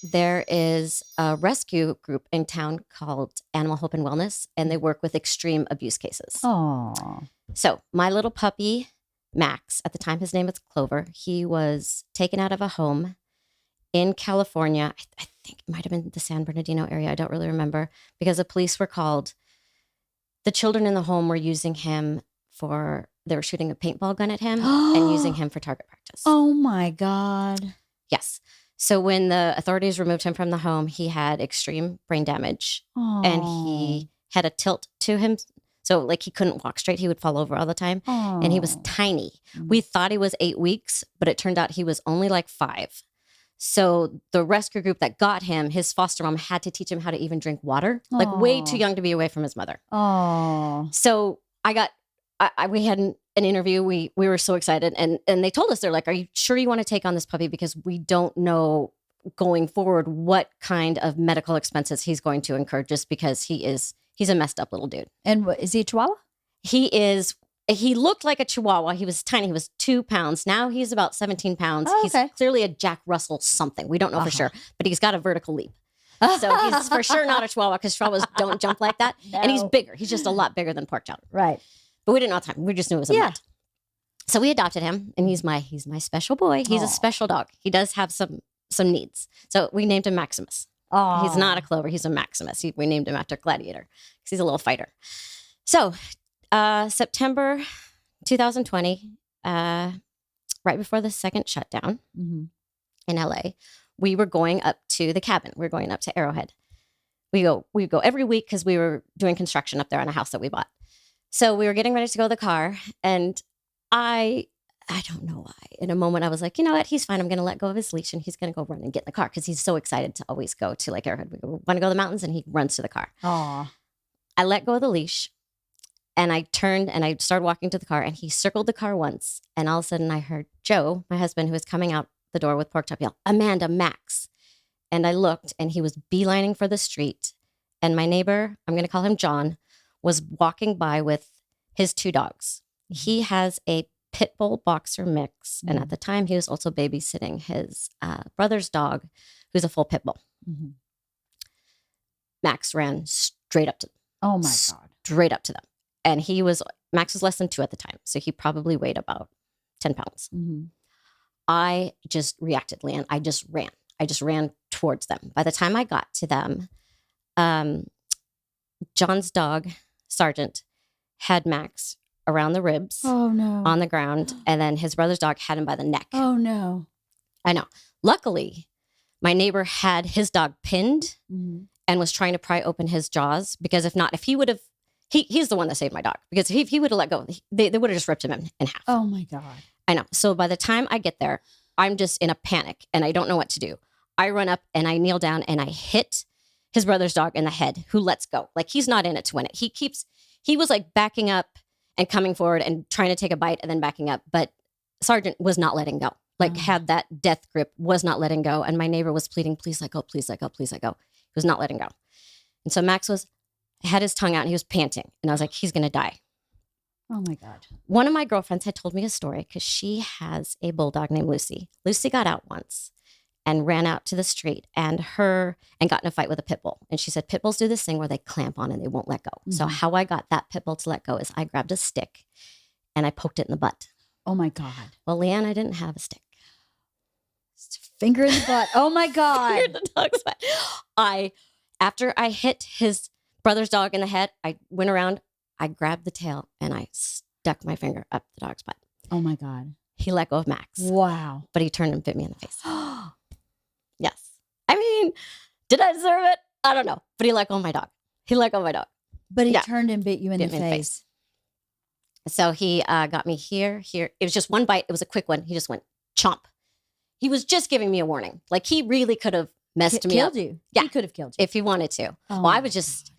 There is a rescue group in town called Animal Hope and Wellness, and they work with extreme abuse cases. Oh. So my little puppy, Max, at the time his name was Clover, he was taken out of a home in California. I think it might have been the San Bernardino area. I don't really remember, because the police were called. The children in the home were using him they were shooting a paintball gun at him and using him for target practice. Oh my God. Yes. So when the authorities removed him from the home, he had extreme brain damage and he had a tilt to him. So like he couldn't walk straight. He would fall over all the time. And he was tiny. We thought he was 8 weeks, but it turned out he was only like 5. So the rescue group that got him, his foster mom had to teach him how to even drink water, like way too young to be away from his mother. Oh. So we had an interview. We were so excited. And they told us, they're like, are you sure you want to take on this puppy? Because we don't know going forward what kind of medical expenses he's going to incur, just because he's a messed up little dude. And is he a Chihuahua? He looked like a Chihuahua. He was tiny. He was 2 pounds. Now he's about 17 pounds. Oh, okay. He's clearly a Jack Russell something. We don't know for sure, but he's got a vertical leap. So he's for sure not a Chihuahua, because Chihuahuas don't jump like that. No. And he's bigger. He's just a lot bigger than Pork Chowder. Right. But we didn't know at the time. We just knew it was a mutt. So we adopted him, and he's my special boy. He's a special dog. He does have some needs. So we named him Maximus. Oh. He's not a Clover. He's a Maximus. We named him after Gladiator because he's a little fighter. So September 2020, right before the second shutdown in LA, we were going up to the cabin. We were going up to Arrowhead. We go every week because we were doing construction up there on a house that we bought. So we were getting ready to go to the car, and I don't know why. In a moment, I was like, you know what? He's fine. I'm going to let go of his leash, and he's going to go run and get in the car, because he's so excited to always go to like Arrowhead. We want to go to the mountains, and he runs to the car. Aw. I let go of the leash, and I turned and I started walking to the car, and he circled the car once, and all of a sudden I heard Joe, my husband, who was coming out the door with Pork Chop, yell, "Amanda, Max." And I looked, and he was beelining for the street. And my neighbor, I'm going to call him John, was walking by with his 2 dogs. He has a pit bull boxer mix. And at the time, he was also babysitting his brother's dog, who's a full pit bull. Max ran straight up to them. Oh my God. Straight up to them. And Max was less than 2 at the time. So he probably weighed about 10 pounds. I just reacted, Leanne. I just ran towards them. By the time I got to them, John's dog, Sergeant, had Max around the ribs. Oh no. On the ground. And then his brother's dog had him by the neck. Oh no. I know. Luckily, my neighbor had his dog pinned and was trying to pry open his jaws, because if he would have, he's the one that saved my dog, because if he would have let go, they would have just ripped him in half. Oh my God. I know. So by the time I get there, I'm just in a panic and I don't know what to do. I run up and I kneel down and I hit his brother's dog in the head, who lets go. Like, he's not in it to win it. He was like backing up and coming forward and trying to take a bite and then backing up. But Sergeant was not letting go. Like, had that death grip, was not letting go. And my neighbor was pleading, please let go, please let go, please let go. He was not letting go. And so Max had his tongue out and he was panting. And I was like, he's going to die. Oh my God. One of my girlfriends had told me a story, because she has a bulldog named Lucy. Lucy got out once and ran out to the street and got in a fight with a pit bull. And she said, pit bulls do this thing where they clamp on and they won't let go. So how I got that pit bull to let go is I grabbed a stick and I poked it in the butt. Oh my God. Well, Leanne, I didn't have a stick. Finger in the butt. Oh my God. Finger in the dog's butt. After I hit his brother's dog in the head, I went around, I grabbed the tail and I stuck my finger up the dog's butt. Oh my God. He let go of Max. Wow. But he turned and bit me in the face. Yes. I mean, did I deserve it? I don't know. But he let go of my dog. But he turned and bit you in the face. So he got me here. It was just one bite. It was a quick one. He just went chomp. He was just giving me a warning. Like, he really could have messed me up. Killed you. Yeah. He could have killed you. If he wanted to. Oh, well, I was just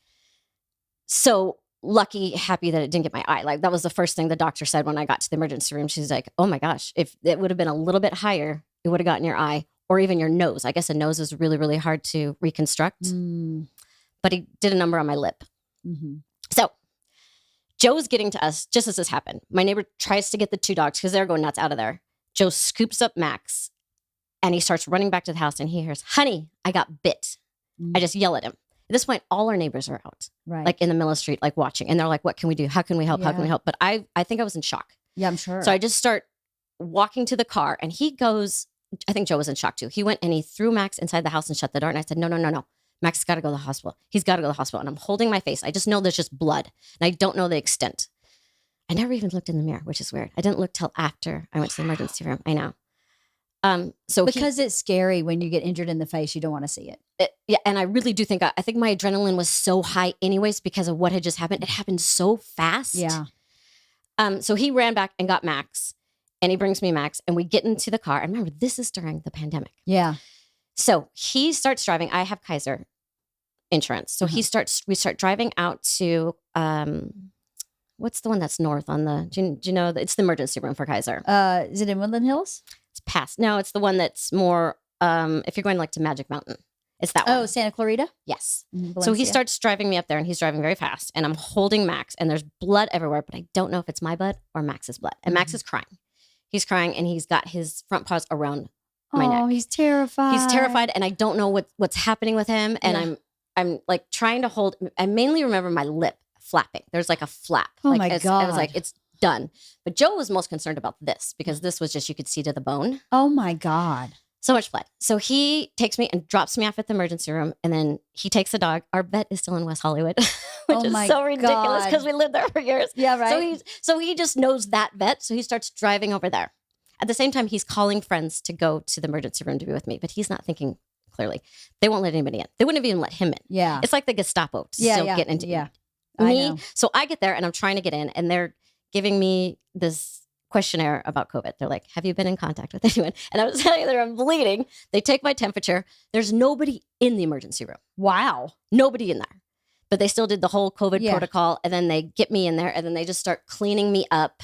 so lucky, happy that it didn't get my eye. Like, that was the first thing the doctor said when I got to the emergency room. She's like, oh my gosh, if it would have been a little bit higher, it would have gotten your eye or even your nose. I guess a nose is really, really hard to reconstruct. But he did a number on my lip. So Joe's getting to us just as this happened. My neighbor tries to get the 2 dogs because they're going nuts out of there. Joe scoops up Max And he starts running back to the house and he hears, honey, I got bit. I just yell at him. At this point, all our neighbors are out, Right. like in the middle of the street, like watching. And they're like, what can we do? How can we help? How can we help? But I think I was in shock. Yeah, I'm sure. So I just start walking to the car and he goes, I think Joe was in shock too. He went and he threw Max inside the house and shut the door. And I said, no. Max has got to go to the hospital. He's got to go to the hospital. And I'm holding my face. I just know there's just blood and I don't know the extent. I never even looked in the mirror, which is weird. I didn't look till after I went to the emergency room. I know. So because it's scary when you get injured in the face, you don't want to see it. Yeah, and I really do think I think my adrenaline was so high, anyways, because of what had just happened. It happened so fast. Yeah. So he ran back and got Max, and he brings me Max, and we get into the car. And remember, this is during the pandemic. Yeah. So he starts driving. I have Kaiser insurance, so we start driving out to what's the one that's north on the? Do you know? It's the emergency room for Kaiser. Is it in Woodland Hills? It's past. No, it's the one that's more. If you're going like to Magic Mountain, it's that one. Oh, Santa Clarita? Yes. Valencia. So he starts driving me up there and he's driving very fast and I'm holding Max and there's blood everywhere, but I don't know if it's my blood or Max's blood. And Max is crying. He's crying and he's got his front paws around my neck. Oh, he's terrified. He's terrified and I don't know what's happening with him. And I'm like trying to hold, I mainly remember my lip flapping. There's like a flap. Oh like, my I God. was like, it's done. But Joe was most concerned about this because this was just, you could see to the bone. Oh my God. So much blood. So he takes me and drops me off at the emergency room. And then he takes the dog. Our vet is still in West Hollywood, which is so ridiculous because we lived there for years. Yeah, right. So he just knows that vet. So he starts driving over there. At the same time, he's calling friends to go to the emergency room to be with me. But he's not thinking clearly. They won't let anybody in. They wouldn't have even let him in. Yeah. It's like the Gestapo to still get into me. So I get there and I'm trying to get in. And they're giving me this questionnaire about COVID. They're like, have you been in contact with anyone? And I was telling them I'm bleeding. They take my temperature. There's nobody in the emergency room. Wow. Nobody in there. But they still did the whole COVID protocol. And then they get me in there and then they just start cleaning me up,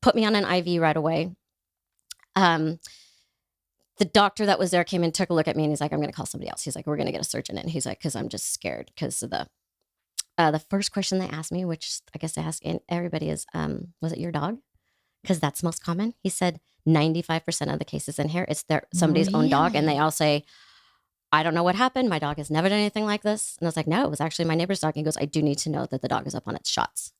put me on an IV right away. The doctor that was there came and took a look at me and he's like, I'm going to call somebody else. He's like, we're going to get a surgeon in. He's like, because I'm just scared because of the first question they asked me, which I guess they ask everybody is, was it your dog? Because that's most common. He said 95% of the cases in here, it's somebody's own dog. And they all say, I don't know what happened. My dog has never done anything like this. And I was like, no, it was actually my neighbor's dog. And he goes, I do need to know that the dog is up on its shots.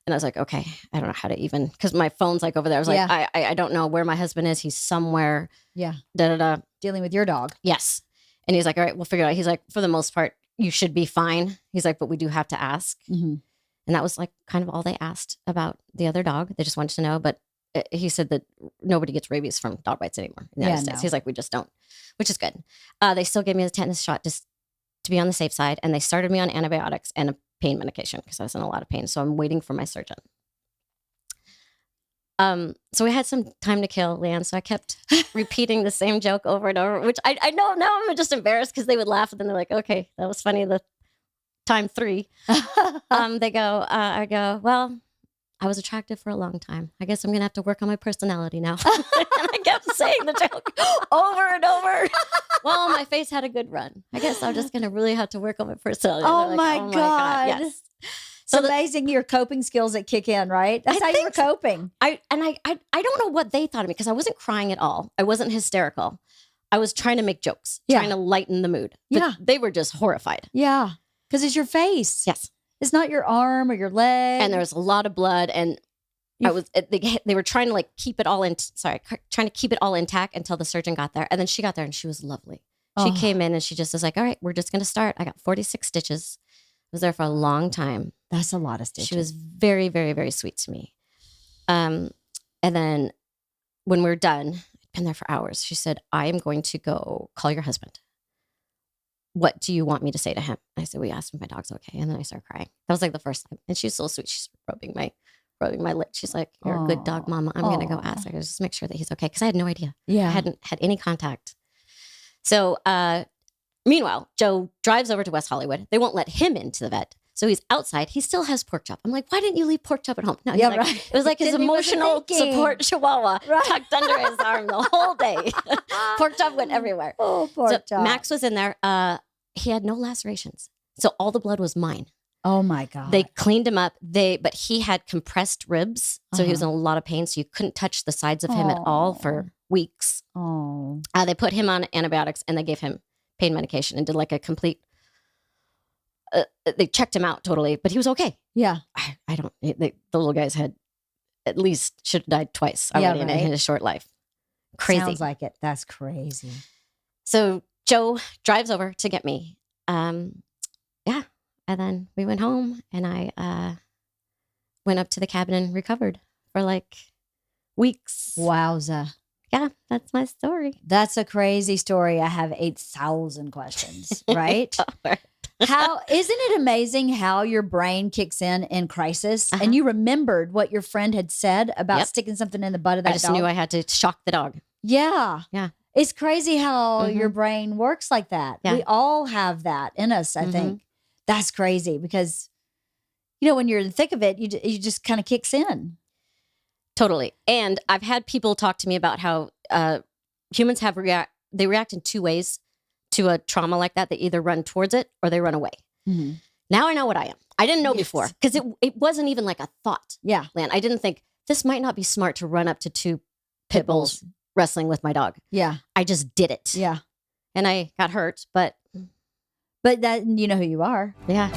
And I was like, okay, I don't know how to even, because my phone's like over there. I was like, I don't know where my husband is. He's somewhere. Yeah. Dealing with your dog. Yes. And he's like, all right, we'll figure it out. He's like, for the most part, you should be fine. He's like, but we do have to ask. Mm-hmm. And that was like kind of all they asked about the other dog. They just wanted to know. But he said that nobody gets rabies from dog bites anymore in the United States. He's like, we just don't, which is good. They still gave me a tetanus shot just to be on the safe side. And they started me on antibiotics and a pain medication because I was in a lot of pain. So I'm waiting for my surgeon. So we had some time to kill, Leanne. So I kept repeating the same joke over and over, which I know now I'm just embarrassed because they would laugh and then they're like, okay, that was funny. The time 3, I go, well, I was attractive for a long time. I guess I'm going to have to work on my personality now. And I kept saying the joke over and over. Well, my face had a good run. I guess I'm just going to really have to work on my personality. Oh, my God. Yes. So it's amazing your coping skills that kick in, right? That's how you were coping. I don't know what they thought of me because I wasn't crying at all. I wasn't hysterical. I was trying to make jokes, trying to lighten the mood. But they were just horrified. Yeah. Because it's your face. Yes. It's not your arm or your leg. And there was a lot of blood. And they were trying to like keep it all trying to keep it all intact until the surgeon got there. And then she got there and she was lovely. She came in and she just was like, all right, we're just going to start. I got 46 stitches. I was there for a long time. That's a lot of stitches. She was very, very, very sweet to me. And then when we were done, I'd been there for hours. She said, I am going to go call your husband. What do you want me to say to him? I said, we asked if my dog's okay. And then I started crying. That was like the first time. And she was so sweet. She's rubbing my lip. She's like, you're a good dog, mama. I'm going to go ask. I go, just make sure that he's okay. Because I had no idea. Yeah. I hadn't had any contact. So meanwhile, Joe drives over to West Hollywood. They won't let him into the vet. So he's outside. He still has pork chop. I'm like, why didn't you leave pork chop at home? No, he's like, right. It was like his emotional support chihuahua tucked under his arm the whole day. Pork chop went everywhere. Oh, pork chop. Max was in there. He had no lacerations. So all the blood was mine. Oh my God. They cleaned him up. But he had compressed ribs, so he was in a lot of pain. So you couldn't touch the sides of him at all for weeks. Oh. They put him on antibiotics and they gave him pain medication and did like a complete. They checked him out totally, but he was okay. Yeah. I don't. The little guy's had at least should have died twice already in his short life. Crazy. Sounds like it. That's crazy. So Joe drives over to get me. Yeah. And then we went home and I went up to the cabin and recovered for like weeks. Wowza. Yeah, that's my story. That's a crazy story. I have 8,000 questions, right? How isn't it amazing how your brain kicks in crisis and you remembered what your friend had said about sticking something in the butt of that dog? I just knew I had to shock the dog. Yeah. Yeah. It's crazy how your brain works like that. Yeah. We all have that in us, I think. That's crazy because, you know, when you're in the thick of it, you just kind of kicks in. Totally. And I've had people talk to me about how humans they react in two ways to a trauma like that. They either run towards it or they run away. Mm-hmm. Now I know what I am. I didn't know before because it wasn't even like a thought. Yeah. Lan. I didn't think this might not be smart to run up to two pit bulls wrestling with my dog. Yeah. I just did it. Yeah. And I got hurt, but that, you know who you are. Yeah.